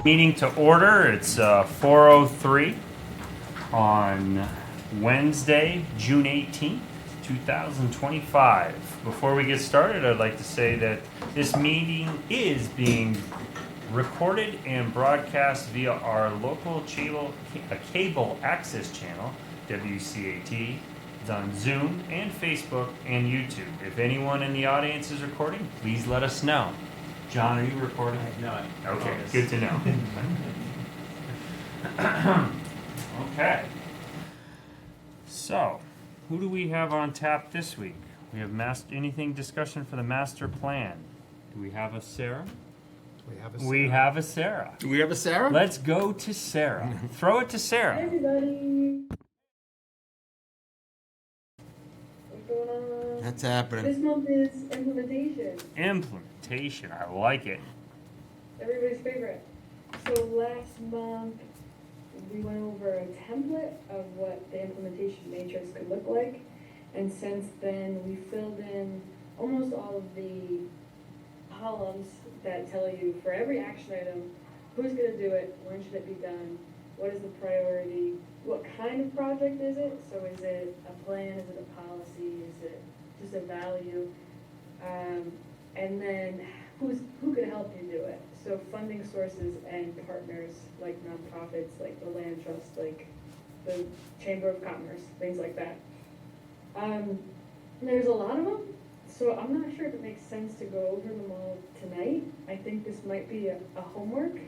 Meeting to order. It's 4:03 on Wednesday, June 18th, 2025. Before we get started, I'd like to say that this meeting is being recorded and broadcast via our local cable access channel, WCAT. It's on Zoom and Facebook and YouTube. If anyone in the audience is recording, please let us know. John, are you recording? No. Okay, good to know. Okay. So, who do we have on tap this week? We have anything discussion for the master plan? Do we have a Sarah? We have a Sarah. Do we have a Sarah? Let's go to Sarah. Throw it to Hi Sarah. everybody! What's going on? That's happening. This month is implementation. Implementation. I like it. Everybody's favorite. So last month we went over a template of what the implementation matrix could look like. And since then we filled in almost all of the columns that tell you for every action item, who's going to do it, when should it be done, what is the priority, what kind of project is it, so is it a plan, is it a policy, is it just a value, and then who can help you do it. So funding sources and partners like nonprofits, like the Land Trust, like the Chamber of Commerce, things like that. There's a lot of them. So I'm not sure if it makes sense to go over them all tonight. I think this might be a homework.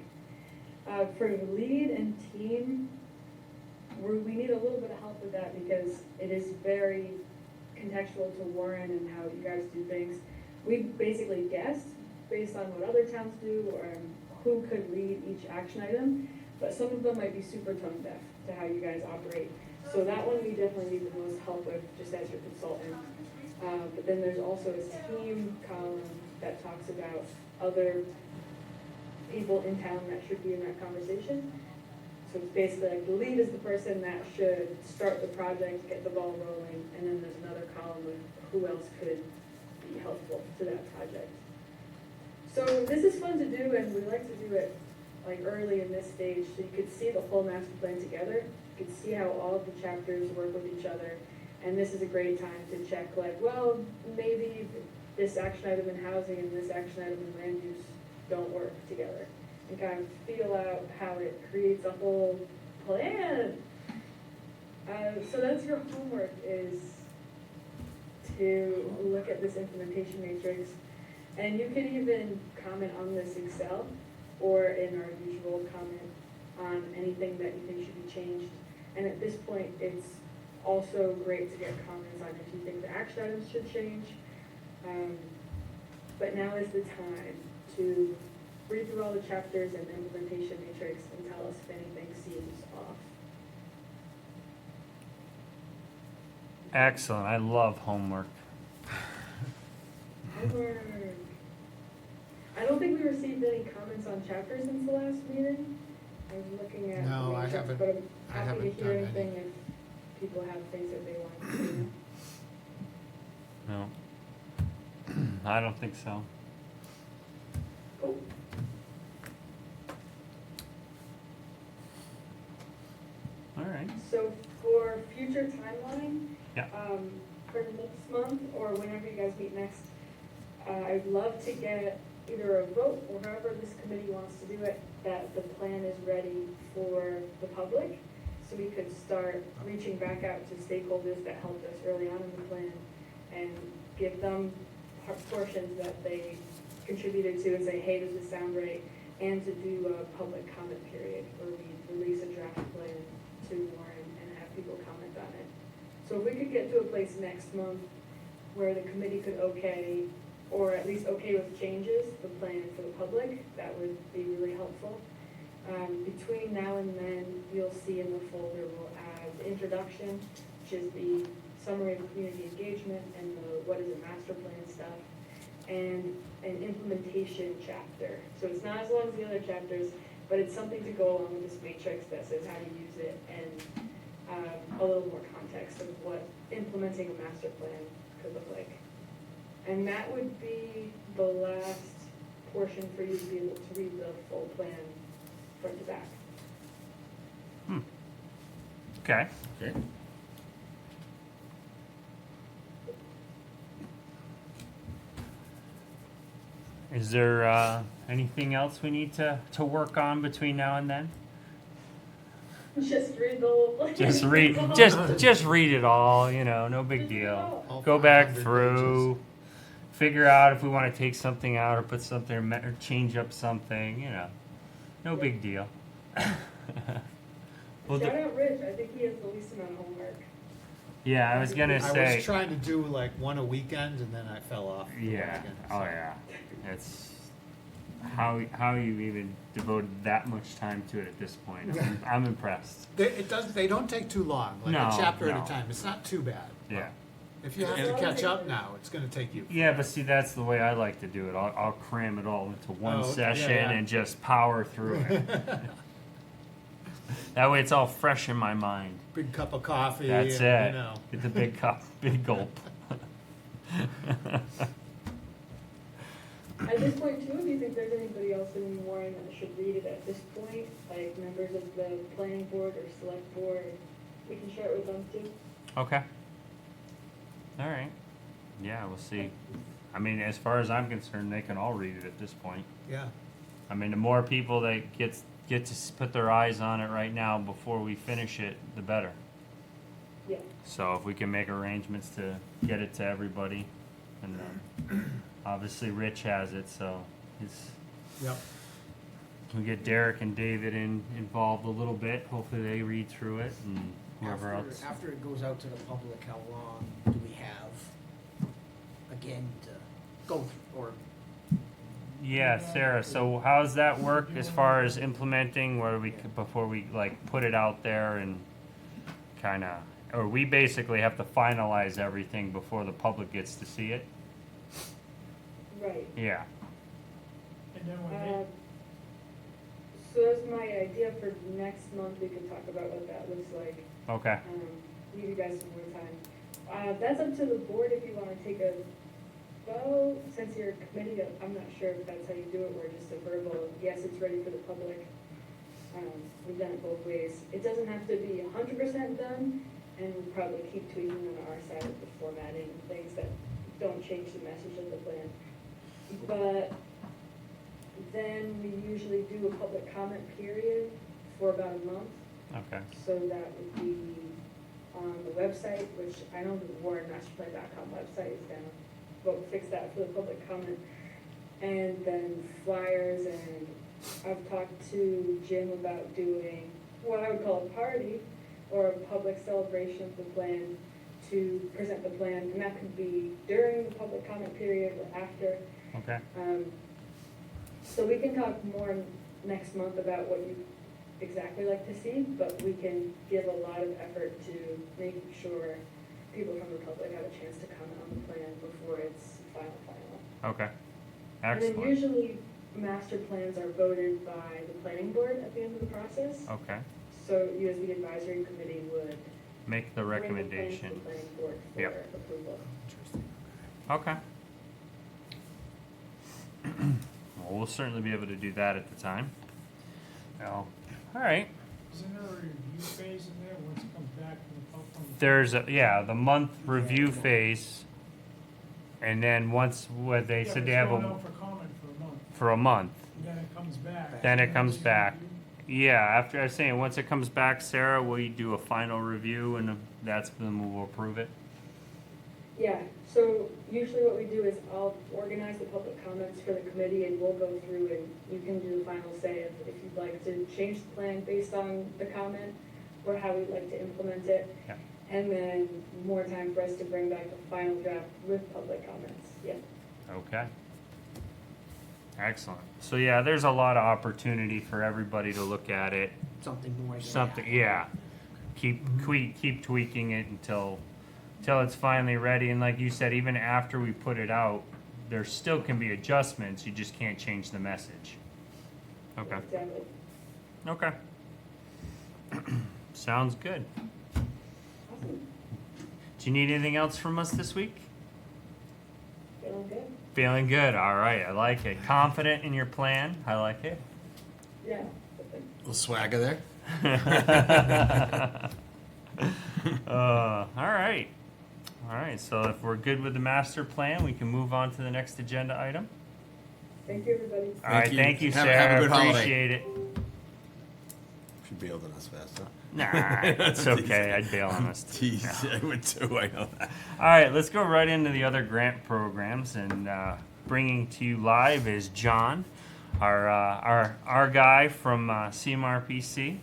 For the lead and team, we need a little bit of help with that because it is very contextual to Warren and how you guys do things. We basically guessed based on what other towns do or who could lead each action item, but some of them might be super tone deaf to how you guys operate. So that one we definitely need the most help with just as your consultant. But then there's also a team column that talks about other people in town that should be in that conversation. So it's basically like the lead is the person that should start the project, get the ball rolling, and then there's another column of who else could be helpful to that project. So this is fun to do, and we like to do it like early in this stage so you could see the whole master plan together. You could see how all of the chapters work with each other. And this is a great time to check, like, well, maybe this action item in housing and this action item in land use don't work together. And kind of feel out how it creates a whole plan. So that's your homework, is to look at this implementation matrix. And you can even comment on this Excel or in our usual comment on anything that you think should be changed. And at this point, it's also great to get comments on if you think the action items should change. But now is the time to read through all the chapters and the implementation matrix and tell us if anything seems off. Excellent. I love homework. Homework. I don't think we received any comments on chapters since the last meeting. I was looking at No, the I matrix, haven't- but I'm I happy haven't to hear done anything any. if people have things that they want to see. No. I don't think so. Cool. All right. So for future timeline, Yeah. for next month or whenever you guys meet next, I'd love to get either a vote or however this committee wants to do it, that the plan is ready for the public. So we could start reaching back out to stakeholders that helped us early on in the plan and give them portions that they contributed to and say, hey, does this sound right? And to do a public comment period where we release a draft plan to Warren and have people comment on it. So if we could get to a place next month where the committee could okay, or at least okay with changes, the plan for the public, that would be really helpful. Between now and then, you'll see in the folder we'll add the introduction, which is the summary of community engagement and the what is a master plan stuff, and an implementation chapter. So it's not as long as the other chapters, but it's something to go along with this matrix that says how to use it and a little more context of what implementing a master plan could look like. And that would be the last portion for you to be able to read the full plan front to back. Okay. Okay. Is there anything else we need to work on between now and then? Just read the whole plan. Just read it all, no big Just read it deal. all. Go back 500 through, figure out if we want to take something out or put something or change up something, no big deal. We'll Shout do- out Rich, I think he has the least amount of homework. yeah, I was gonna I say. was trying to do like one a weekend and then I fell off. the Yeah. wagon, Oh so. yeah. It's how you even devoted that much time to it at this point. I'm impressed. They don't take too long, like No, a chapter no. at a time. It's not too bad. Yeah. If you have to catch up now, it's gonna take you. Yeah, but see, that's the way I like to do it. I'll cram it all into one Oh, okay. session Yeah, yeah. and just power through it. That way, it's all fresh in my mind. Big cup of coffee. That's and, it. Get the big cup, big gulp. At this point too, if you think there's anybody else in Warren that should read it at this point, like members of the planning board or select board, we can share it with them too. Okay. All right. Yeah, we'll see. I mean, as far as I'm concerned, they can all read it at this point. Yeah. I mean, the more people that get to put their eyes on it right now before we finish it, the better. Yeah. So if we can make arrangements to get it to everybody, and obviously Rich has it, so Yep. we get Derek and David involved a little bit. Hopefully they read through it, and whoever else. After it goes out to the public, how long do we have again to go through, or Yeah, Sarah. So how does that work as far as implementing? Where we before we like put it out there and kind of, or we basically have to finalize everything before the public gets to see it. Right. Yeah. And then when they, So that's my idea for next month, we can talk about what that looks like. Okay. Give you guys some more time. That's up to the board if you wanna take a vote, since you're a committee, I'm not sure if that's how you do it, or just a verbal, yes, it's ready for the public. We've done it both ways. It doesn't have to be 100% done, and we'll probably keep tweaking on our side of the formatting, things that don't change the message of the plan. But then we usually do a public comment period for about a month. Okay. So that would be on the website, which I know the warrenmasterplan.com website is down, but we'll fix that for the public comment. And then flyers, and I've talked to Jim about doing what I would call a party or a public celebration of the plan to present the plan, and that could be during the public comment period or after. Okay. So we can talk more next month about what you exactly like to see, but we can give a lot of effort to making sure people from the public have a chance to comment on the plan before it's final. Okay. And then Excellent. usually master plans are voted by the planning board at the end of the process. Okay. So you as the advisory committee would Make the bring the plan to recommendation. the planning board for Yep. approval. Interesting. Okay. Well, we'll certainly be able to do that at the time. Well, all right. isn't there a review phase in there once it comes back from the? There's the month review phase, and then once what they said they have Yeah, it's a going out for comment for a month, for a month. and then it comes back. Then it And comes it's back. reviewed. Yeah, after I was saying once it comes back, Sarah, we do a final review, and that's when we'll approve it. Yeah, so usually what we do is I'll organize the public comments for the committee, and we'll go through and you can do the final say if you'd like to change the plan based on the comment or how we'd like to implement it. Yeah. And then more time for us to bring back the final draft with public comments, yeah. Okay. Excellent. So yeah, there's a lot of opportunity for everybody to look at it. something more? than Something, that? yeah. Keep tweaking it until it's finally ready. And like you said, even after we put it out, there still can be adjustments. You just can't change the message. Okay. Exactly. Okay. Sounds good. Awesome, Do you need anything else from us this week? feeling good? Feeling good. All right. I like it. Confident in your plan. I like it. Yeah. little swagger there. All right. All right. So if we're good with the master plan, we can move on to the next agenda item. Thank you, everybody. All right. you. Thank you, Have Sarah. a good holiday. Appreciate it. Should bail on us faster. Nah, it's okay. I'd bail on us too. Jeez, I would too. I know that. All right, let's go right into the other grant programs, and bringing to you live is John, our guy from CMRPC,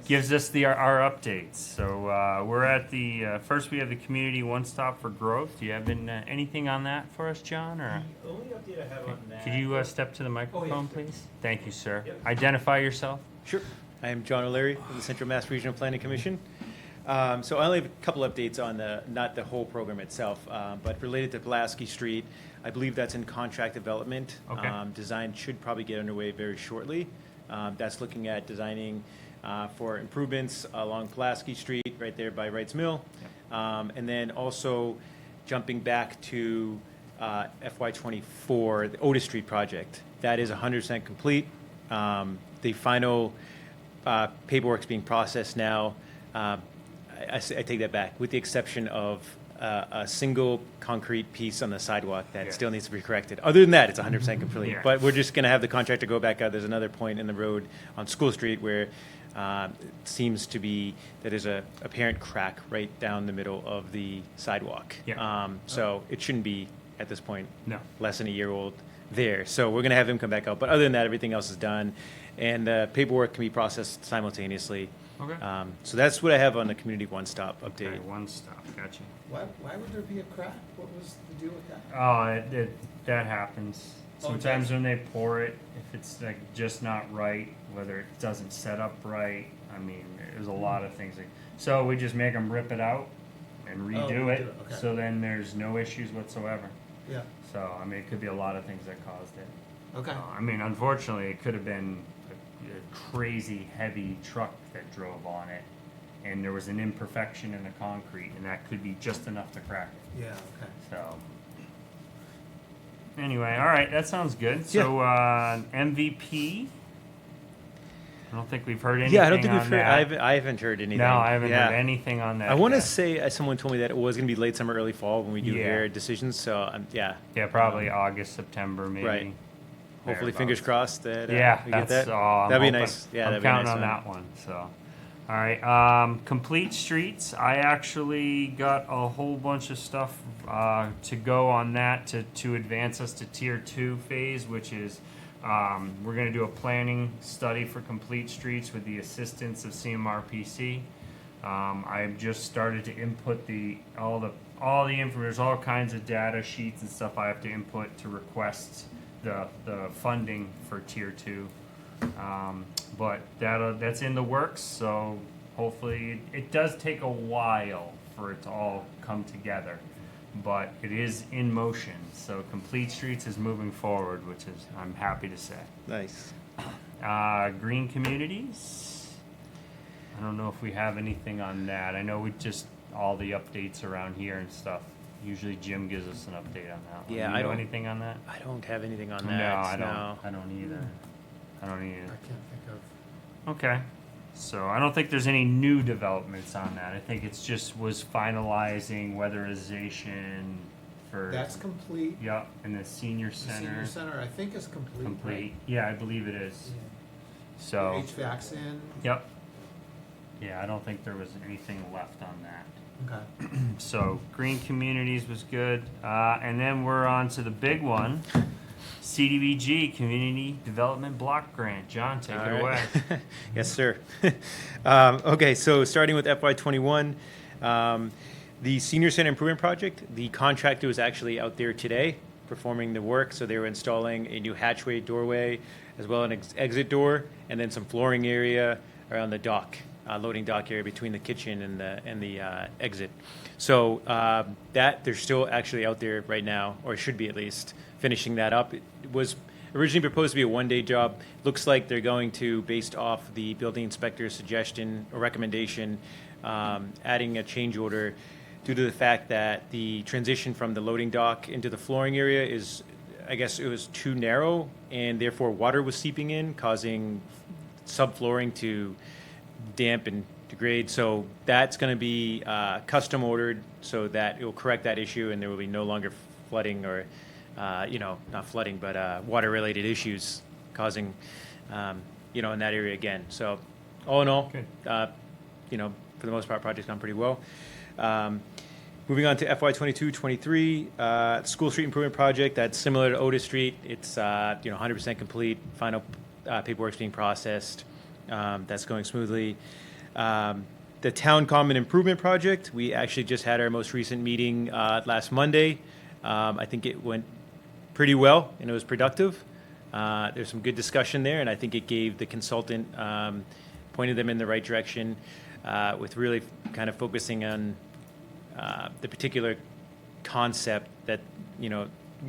gives us our updates. So we're at the first. We have the community one stop for growth. Do you have anything on that for us, John? Or The only update I have on that. could you step to the microphone, sure. please? Thank you, sir. Yep. Identify yourself. Sure. I am John O'Leary from the Central Mass Regional Planning Commission. So I only have a couple updates on not the whole program itself, but related to Pulaski Street. I believe that's in contract development. Okay. Design should probably get underway very shortly. That's looking at designing for improvements along Pulaski Street, right there by Wrights Mill. And then also jumping back to FY24, the Otis Street project. That is 100% complete. The final paperwork's being processed now. I take that back, with the exception of a single concrete piece on the sidewalk that Yeah. still needs to be corrected. Other than that, it's 100% complete. Yeah. But we're just going to have the contractor go back out. There's another point in the road on School Street where it seems to be that there's a apparent crack right down the middle of the sidewalk. Yeah. So it shouldn't be, at this point, No. less than a year old there. So we're going to have him come back out. But other than that, everything else is done. And paperwork can be processed simultaneously. Okay. So that's what I have on the community one-stop update. Okay, one stop. Gotcha. Why would there be a crack? What was the deal with that? Oh, that happens. Oh, it Sometimes does? when they pour it, if it's like just not right, whether it doesn't set up right, I mean, there's a lot of things. So we just make them rip it out and redo redo it, it, okay. so then there's no issues whatsoever. Yeah, So, I mean, it could be a lot of things that caused it. okay. I mean, unfortunately, it could have been a crazy heavy truck that drove on it, and there was an imperfection in the concrete, and that could be just enough to crack it. Yeah, okay. So, anyway, all right, that sounds good. So, MVP. I don't think we've heard anything. Yeah, I don't think on we've heard. that. I haven't heard anything. No, I haven't Yeah. heard anything on that. I want to yet. say someone told me that it was going to be late summer, early fall when we do Yeah. their decisions. So yeah, Yeah, probably August, September, maybe. Right. hopefully, thereabouts. fingers crossed that Yeah, we get that's that. all. I'm That'd be hoping. nice. Yeah, I'm that'd be a counting nice on one. that one. So, all right. Complete streets. I actually got a whole bunch of stuff to go on that to advance us to tier 2 phase, which is we're going to do a planning study for complete streets with the assistance of CMRPC. I've just started to input all the info. There's all kinds of data sheets and stuff I have to input to request the funding for tier 2. But that's in the works, so hopefully it does take a while for it to all come together, but it is in motion. So Complete Streets is moving forward, which is I'm happy to say. Nice. Green Communities. I don't know if we have anything on that. I know we just all the updates around here and stuff. Usually Jim gives us an update on that one. Yeah, You I know don't- anything on that? I don't have anything on that. No, I don't. No. I don't either. I don't either. I can't think of. Okay. So I don't think there's any new developments on that. I think it's just was finalizing weatherization for. That's complete. Yeah, and the senior The center. senior center, I think, is complete. Complete. Yeah, I believe it is. Right? So. The HVAC's in. Yep. Yeah, I don't think there was anything left on that. Okay. So Green Communities was good, and then we're on to the big one, CDBG Community Development Block Grant. John, take All it right. away. Yes, sir. Okay, so starting with FY21, the Senior Center Improvement Project, the contractor was actually out there today performing the work. So they were installing a new hatchway doorway, as well as an exit door, and then some flooring area around the dock, loading dock area between the kitchen and the exit. So that they're still actually out there right now, or should be at least, finishing that up. It was originally proposed to be a one-day job. Looks like they're going to, based off the building inspector's suggestion or recommendation, adding a change order due to the fact that the transition from the loading dock into the flooring area is, I guess it was too narrow, and therefore water was seeping in, causing subflooring to damp and degrade. So that's going to be custom ordered so that it will correct that issue and there will be no longer flooding or, not flooding, but water-related issues causing, in that area again. So all in all, Good. For the most part, project's gone pretty well. Moving on to FY 22-23, School Street Improvement Project, that's similar to Otis Street. It's, 100% complete, final paperwork's being processed. That's going smoothly. The Town Common Improvement Project, we actually just had our most recent meeting last Monday. I think it went pretty well and it was productive. There's some good discussion there, and I think it gave the consultant, pointed them in the right direction with really kind of focusing on the particular concept that,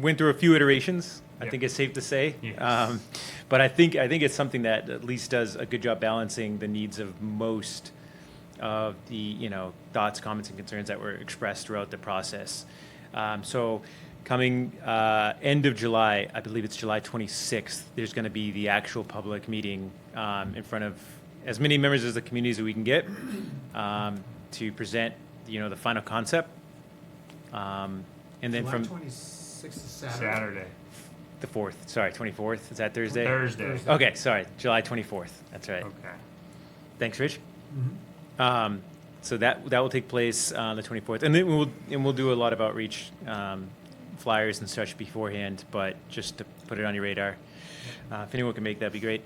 went through a few iterations, I Yep. think it's safe to say. Yes. But I think it's something that at least does a good job balancing the needs of most of the, thoughts, comments, and concerns that were expressed throughout the process. So coming end of July, I believe it's July 26th, there's going to be the actual public meeting in front of as many members as the communities that we can get to present, the final concept. And then July from 26th is Saturday. Saturday. the 4th, sorry, 24th, is that Thursday? Thursday. Okay, sorry, July 24th, that's right. Okay. Thanks, Rich. Mhm. So that will take place on the 24th, and then we'll do a lot of outreach, flyers and such beforehand. But just to put it on your radar, if anyone can make that, be great.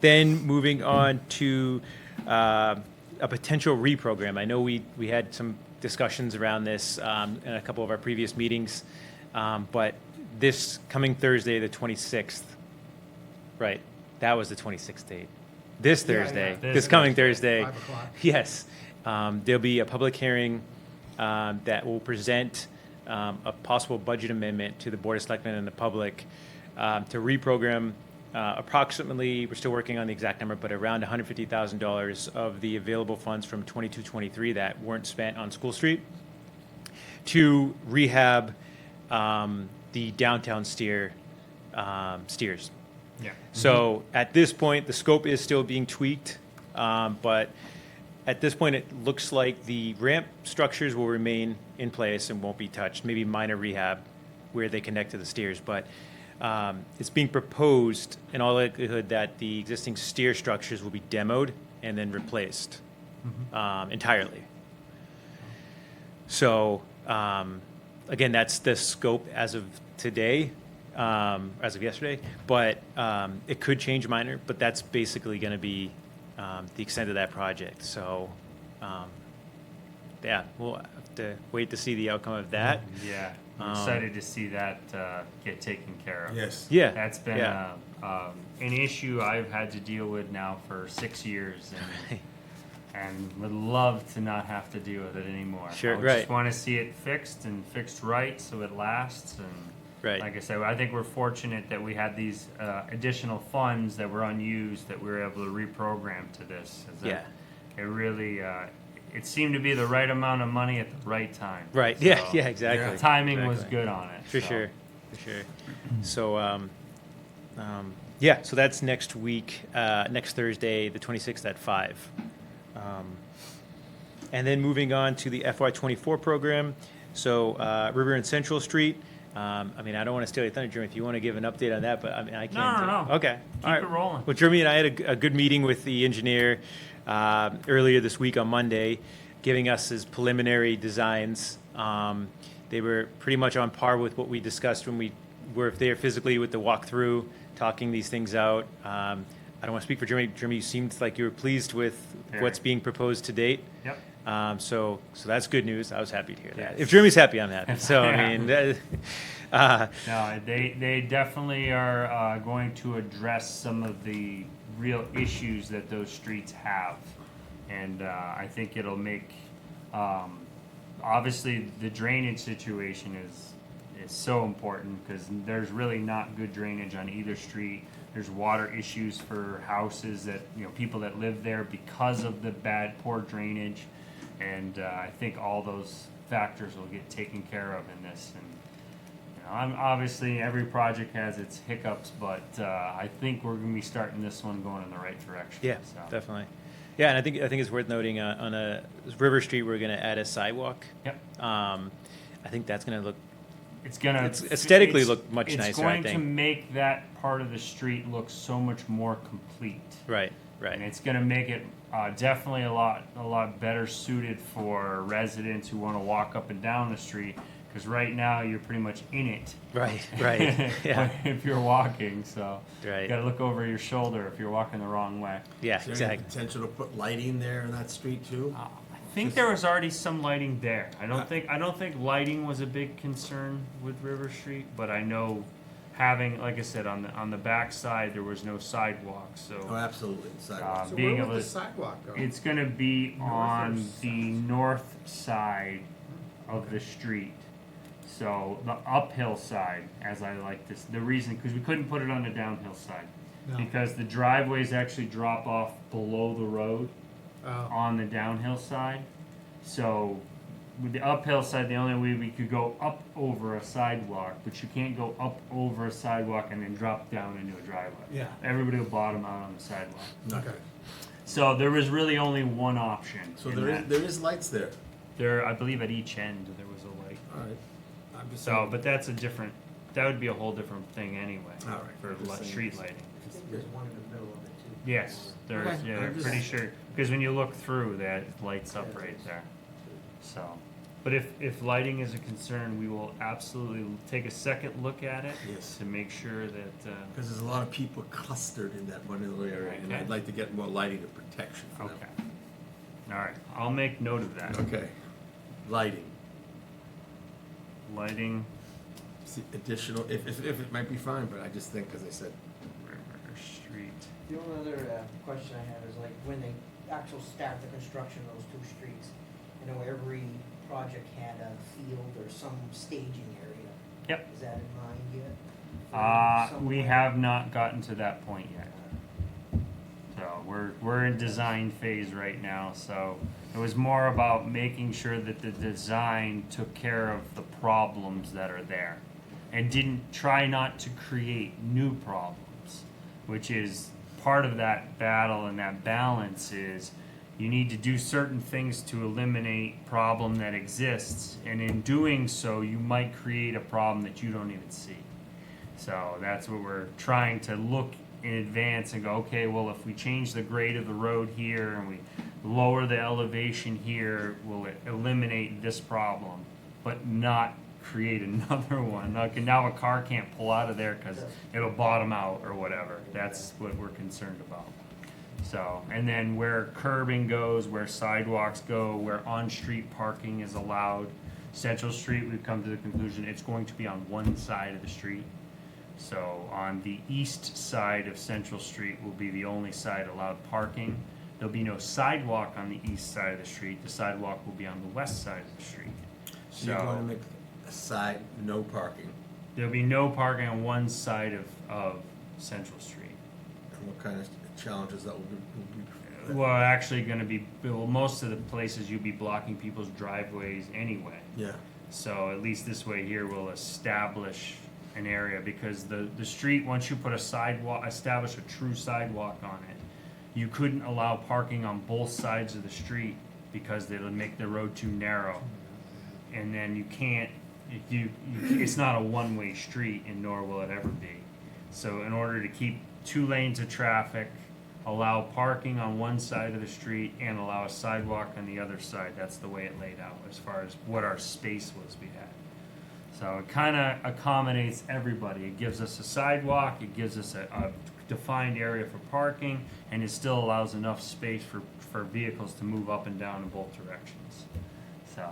Then moving on to a potential reprogram. I know we had some discussions around this in a couple of our previous meetings, but this coming Thursday, the 26th, right? That was the 26th date. This Yeah, yeah. Thursday, This this coming Thursday. Thursday. 5 o'clock. Yes. There'll be a public hearing that will present a possible budget amendment to the Board of Selectmen and the public to reprogram approximately, we're still working on the exact number, but around $150,000 of the available funds from 22-23 that weren't spent on School Street to rehab the downtown steers. Yeah. So at this point, the scope is still being tweaked, but at this point, it looks like the ramp structures will remain in place and won't be touched, maybe minor rehab where they connect to the steers. But it's being proposed in all likelihood that the existing steer structures will be demoed and then replaced entirely. So again, that's the scope as of today. As of yesterday, but it could change minor, but that's basically going to be the extent of that project. So, we'll have to wait to see the outcome of that. Yeah. I'm excited to see that get taken care of. Yes. Yeah. That's been yeah. an issue I've had to deal with now for 6 years, and would love to not have to deal with it anymore. Sure, I right. just want to see it fixed and fixed right so it lasts. And Right. like I said, I think we're fortunate that we had these additional funds that were unused that we were able to reprogram to this. Yeah. It really, it seemed to be the right amount of money at the right time. Right. So Yeah. Exactly. the timing was Exactly. good on it. For so. sure. For sure. So, so that's next week, next Thursday, the 26th at 5. And then moving on to the FY24 program. So, River and Central Street. I don't want to steal your thunder, Jeremy, if you want to give an update on that, but I can. No. Okay. Keep it rolling. Well, Jeremy and I had a good meeting with the engineer earlier this week on Monday, giving us his preliminary designs. They were pretty much on par with what we discussed when we were there physically with the walkthrough, talking these things out. I don't want to speak for Jeremy. Jeremy, you seemed like you were pleased with Very. what's being proposed to date. Yep. So that's good news. I was happy to hear that. Yes. If Jeremy's happy, I'm happy. So, Yeah. I mean, No, they definitely are going to address some of the real issues that those streets have, and I think it'll make obviously the drainage situation is so important because there's really not good drainage on either street. There's water issues for houses that people that live there because of the poor drainage, and I think all those factors will get taken care of in this. And Obviously every project has its hiccups, but I think we're gonna be starting this one going in the right direction. Yeah, so. definitely. Yeah, and I think it's worth noting on a River Street we're going to add a sidewalk. Yep. I think that's going to look It's gonna It's aesthetically it's- look much nicer, I It's going to think. make that part of the street look so much more complete. right, And right. it's going to make it definitely a lot better suited for residents who want to walk up and down the street. Because right now you're pretty much in it. Right, right. Yeah, If you're walking, so Right. you got to look over your shoulder if you're walking the wrong way. yeah, Is there any exactly. potential to put lighting there in that street too? I think there was already some lighting there. I don't think lighting was a big concern with River Street, but I know having, like I said, on the back side there was no sidewalk, Oh, so absolutely, sidewalk. So being where able would the to- sidewalk go? it's gonna be North or on south? the north side of the street. So the uphill side, as I like this, the reason, because we couldn't put it on the downhill side. No. Because the driveways actually drop off below the road Oh, on the downhill side. So with the uphill side, the only way we could go up over a sidewalk, but you can't go up over a sidewalk and then drop down into a driveway. Yeah. Everybody will bottom out on the sidewalk. okay. So there was really only one option. So in there is, that. there is lights there. There, I believe at each end there was a light. All right. I'm just So, saying. but that's a different, that would be a whole different thing anyway. All right, For I'm just saying. street lighting. I think there's one in the middle of it too. Yes, there's, Okay, yeah, I'm I'm just- pretty sure, because when you look through, that lights up right there. So, but if lighting is a concern, we will absolutely take a second look at it. Yes. To make sure that, Because there's a lot of people clustered in that one little area, and Okay. I'd like to get more lighting and protection for them. okay. Alright, I'll make note of that. Okay. Lighting. Lighting, See, additional, if it might be fine, but I just think, as I said, River Street. The only other question I have is like when they actual start the construction of those two streets, I know every project had a field or some staging area. Yep. Is that in mind yet? For We somewhere? have not gotten to that point yet. So we're in design phase right now, so it was more about making sure that the design took care of the problems that are there. And didn't try not to create new problems, which is part of that battle and that balance is you need to do certain things to eliminate problem that exists, and in doing so you might create a problem that you don't even see. So that's what we're trying to look in advance and go, okay, well, if we change the grade of the road here and we lower the elevation here, will it eliminate this problem, but not create another one? Okay, now a car can't pull out of there because it'll bottom out or whatever. That's what we're concerned about. So, and then where curbing goes, where sidewalks go, where on-street parking is allowed. Central Street, we've come to the conclusion it's going to be on one side of the street. So on the east side of Central Street will be the only side allowed parking. There'll be no sidewalk on the east side of the street. The sidewalk will be on the west side of the street. so you're going to make a side, no parking. There'll be no parking on one side of Central Street. And what kind of challenges that will be? Well, actually gonna be, well, most of the places you'll be blocking people's driveways anyway. Yeah. So at least this way here we'll establish an area, because the street, once you put a sidewalk, establish a true sidewalk on it, you couldn't allow parking on both sides of the street because they would make the road too narrow. And then you can't, it's not a one-way street, and nor will it ever be. So in order to keep 2 lanes of traffic, allow parking on one side of the street and allow a sidewalk on the other side, that's the way it laid out as far as what our space was we had. So it kind of accommodates everybody. It gives us a sidewalk, it gives us a defined area for parking, and it still allows enough space for vehicles to move up and down in both directions. So,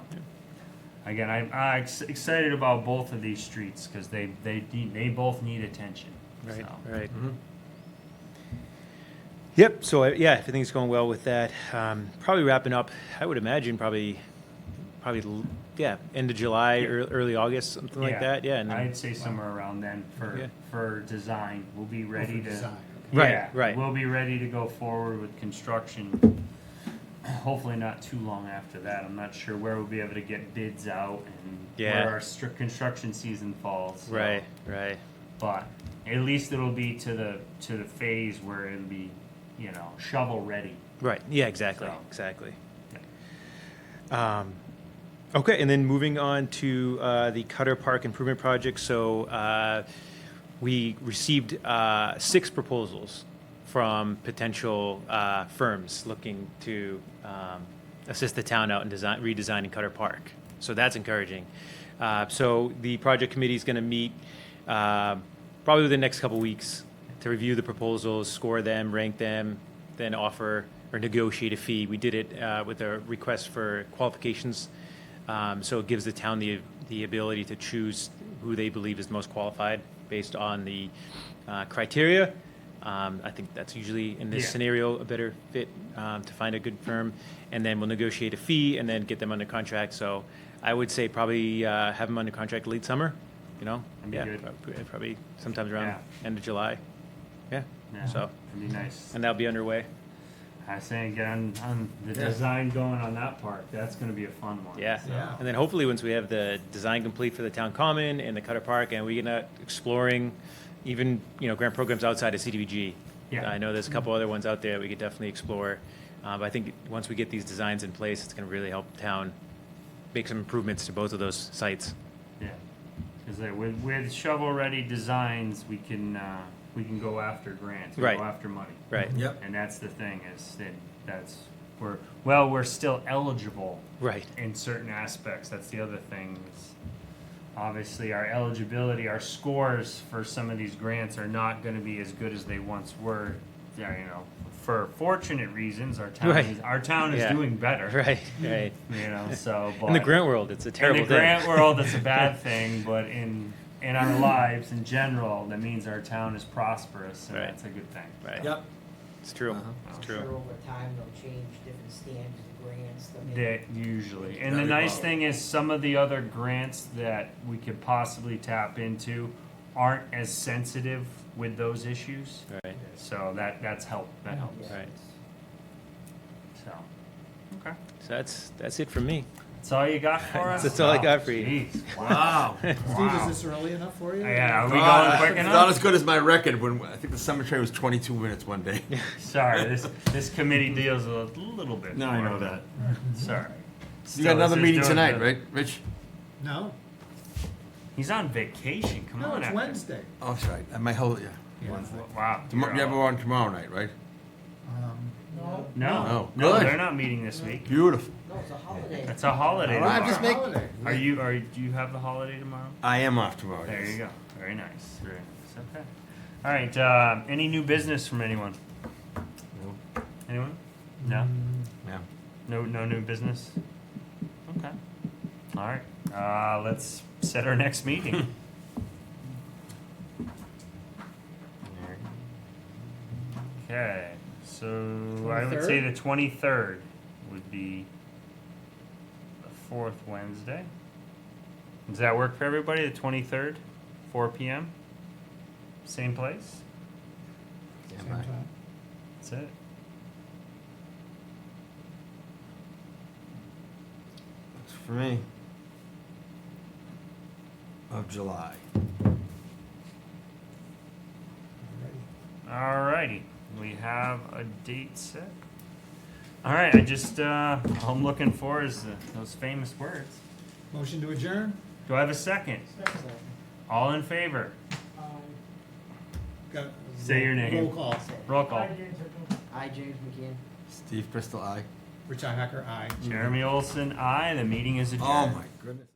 again, I'm excited about both of these streets because they both need attention. Right, So, right. Mm-hmm. Yep. So yeah, everything's going well with that. Probably wrapping up. I would imagine probably yeah, end of July or early August, something like that. Yeah. And then, I'd say somewhere around then Yeah. for design. We'll be ready to. Design. Right, Yeah, right. We'll be ready to go forward with construction. Hopefully not too long after that. I'm not sure where we'll be able to get bids out and Yeah. where our strict construction season falls. so- Right, right. But at least it'll be to the phase where it'll be, shovel ready. Right. Yeah, exactly. So- Exactly. Okay, and then moving on to the Cutter Park Improvement Project. So we received 6 proposals from potential firms looking to assist the town out in redesigning Cutter Park. So that's encouraging. So the project committee is going to meet probably within the next couple weeks to review the proposals, score them, rank them, then offer or negotiate a fee. We did it with a request for qualifications. So it gives the town the ability to choose who they believe is most qualified based on the criteria. I think that's usually, in this Yeah. scenario, a better fit to find a good firm. And then we'll negotiate a fee and then get them under contract. So I would say probably have them under contract late summer, That'd be good. Probably sometimes around Yeah. end of July. Yeah, Yeah, so, it'd be nice. and that'll be underway. I say get on the Yeah. design going on that park. That's going to be a fun one. Yeah. So- Yeah. And then hopefully, once we have the design complete for the town common and the Cutter Park, and we get out exploring even, grant programs outside of CDBG. Yeah. I know there's a couple other ones out there that we could definitely explore. But I think once we get these designs in place, it's gonna really help the town make some improvements to both of those sites. Yeah, because with shovel-ready designs, we can go after grants, we Right. go after money, Right, Yep. and that's the thing is that we're still eligible right, in certain aspects. That's the other thing. Is obviously, our eligibility, our scores for some of these grants are not going to be as good as they once were. Yeah, for fortunate reasons, our town Right. is Yeah. doing better. right, right. So but In the grant world, it's a terrible in the thing. grant world, it's a bad thing, but in our lives in general, that means our town is prosperous, and Right. that's a good thing. Right, Yep. it's true, Uh-huh. it's I'm true. sure over time they'll change different standards of grants. They'll make- That usually, and the Very nice well. thing is, some of the other grants that we could possibly tap into aren't as sensitive with those issues. Right, So that's help. That helps. right. So, okay. So that's it from me. That's all you got for us? That's all I got for you. Jeez. Wow. Steve, Wow. is this early enough for you? Yeah, are we God, going quick it's enough? not as good as my record when I think the cemetery was 22 minutes one day. Sorry, this committee deals with a little bit. No, I more know than- Sorry. You Still, got another this is meeting doing tonight, good. right, Rich? No, He's on vacation. Come no, on. it's after- Wednesday. Oh, that's right. My whole, yeah. Yeah. Wednesday. Wow. You have you're one tomorrow night, right? No. No, Oh, no, good. they're not meeting this week. Beautiful. No, it's a holiday. It's a holiday. All right, tomorrow. just make- Holiday. Do you have the holiday tomorrow? I am off tomorrow. There yes. you go. Very nice. Very nice. Okay. All right. Any new business from anyone? No. Anyone? No. Yeah. No new business. Okay. All right. Let's set our next meeting. Okay. So I would say the 23rd would be the fourth Wednesday. Does that work for everybody? The 23rd, 4 p.m. Same place. Yeah, Same bye. time. That's it. That's for me. Of July. Alrighty. Alrighty, we have a date set. All right, all I'm looking for is those famous words. Motion to adjourn? Do I have a second? All in favor? Got- Say your name. Roll call. Roll call. I, James McKeon. Steve Bristol, aye. Rich Hacker, aye. Jeremy Olson, aye. The meeting is adjourned. Oh my goodness.